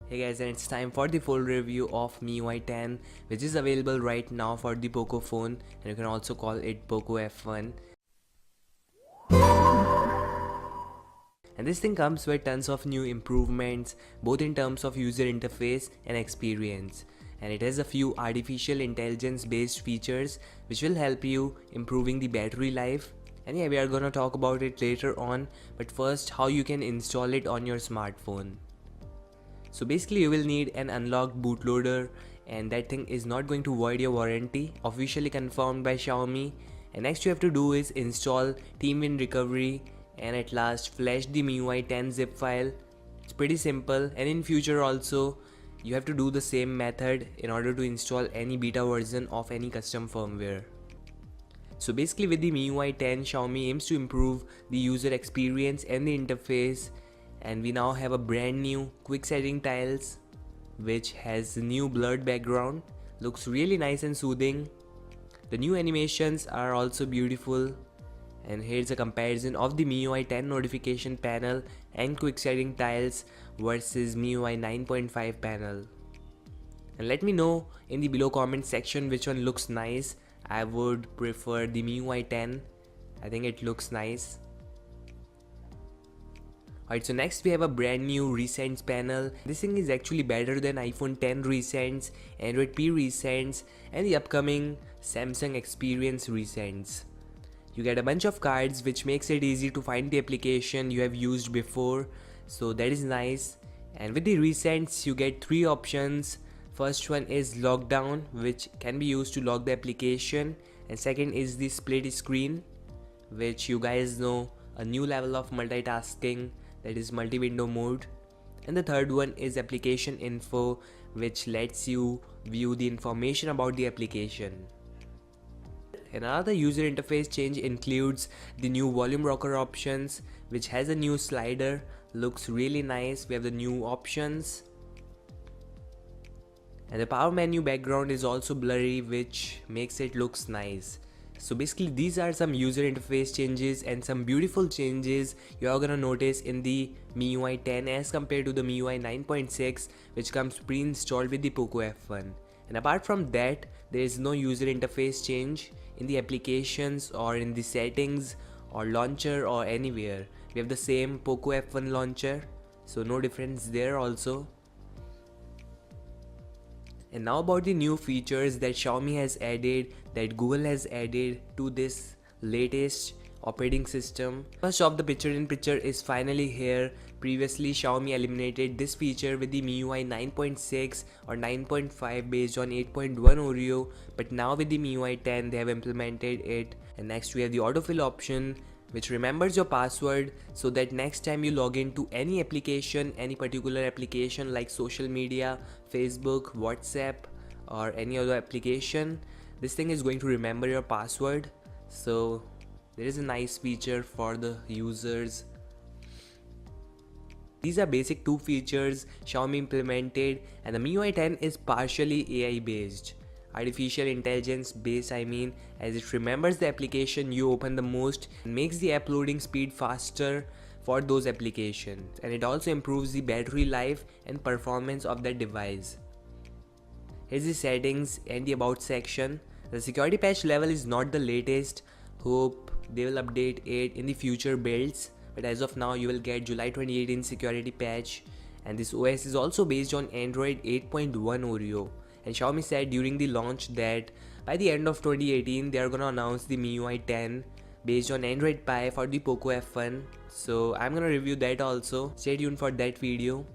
Hey guys, and it's time for the full review of MIUI 10, which is available right now for the POCO phone, and you can also call it POCO F1. And this thing comes with tons of new improvements, both in terms of user interface and experience. And it has a few artificial intelligence based features which will help you improving the battery life. And yeah, we are gonna talk about it later on, but first how you can install it on your smartphone. So basically you will need an unlocked bootloader, and that thing is not going to void your warranty, officially confirmed by Xiaomi. And next you have to do is install TeamWin Recovery and at last flash the MIUI 10 zip file. It's pretty simple, and in future also you have to do the same method in order to install any beta version of any custom firmware. So basically with the MIUI 10, Xiaomi aims to improve the user experience and the interface, and we now have a brand new quick setting tiles which has new blurred background, looks really nice and soothing. The new animations are also beautiful, and here's a comparison of the MIUI 10 notification panel and quick setting tiles versus MIUI 9.5 panel. And let me know in the below comment section which one looks nice. I would prefer the MIUI 10. I think it looks nice. Alright, so next we have a brand new recents panel. This thing is actually better than iPhone 10 recents, Android P recents, and the upcoming Samsung Experience recents. You get a bunch of cards which makes it easy to find the application you have used before, so that is nice. And with the recents you get three options. First one is lockdown, which can be used to lock the application, and second is the split screen, which you guys know, a new level of multitasking, that is multi-window mode. And the third one is application info, which lets you view the information about the application. Another user interface change includes the new volume rocker options, which has a new slider, looks really nice. We have the new options, and the power menu background is also blurry, which makes it looks nice. So basically these are some user interface changes and some beautiful changes you are gonna notice in the MIUI 10 as compared to the MIUI 9.6, which comes pre-installed with the POCO F1. And apart from that, there is no user interface change in the applications or in the settings or launcher or anywhere. We have the same POCO F1 launcher, so no difference there also. And now about the new features that Xiaomi has added, that Google has added to this latest operating system. First off, the picture-in-picture is finally here. Previously Xiaomi eliminated this feature with the MIUI 9.6 or 9.5 based on 8.1 Oreo, but now with the MIUI 10 they have implemented it. And next we have the autofill option, which remembers your password so that next time you log into any application, any particular application like social media, Facebook, WhatsApp or any other application, this thing is going to remember your password. So there is a nice feature for the users. These are basic two features Xiaomi implemented, and the MIUI 10 is partially AI based. Artificial intelligence based, I mean, as it remembers the application you open the most and makes the uploading speed faster for those applications, and it also improves the battery life and performance of that device. Here's the settings and the about section. The security patch level is not the latest, hope they will update it in the future builds, but as of now you will get July 2018 security patch, and this OS is also based on Android 8.1 Oreo. And Xiaomi said during the launch that by the end of 2018 they are gonna announce the MIUI 10 based on Android Pie for the POCO F1. So I'm gonna review that also. Stay tuned for that video.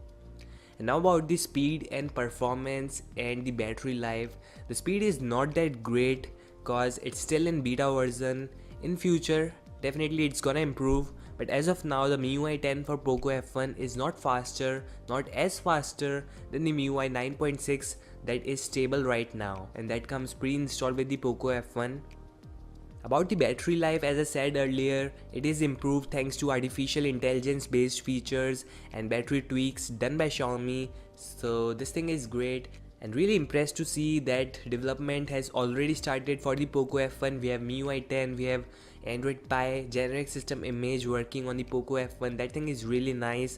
And now about the speed and performance and the battery life. The speed is not that great cause it's still in beta version. In future definitely it's gonna improve, but as of now the MIUI 10 for POCO F1 is not faster, not as faster than the MIUI 9.6 that is stable right now, and that comes pre-installed with the POCO F1. About the battery life, as I said earlier, it is improved thanks to artificial intelligence based features and battery tweaks done by Xiaomi. So this thing is great, and really impressed to see that development has already started for the POCO F1. We have MIUI 10, we have Android Pie, generic system image working on the POCO F1. That thing is really nice.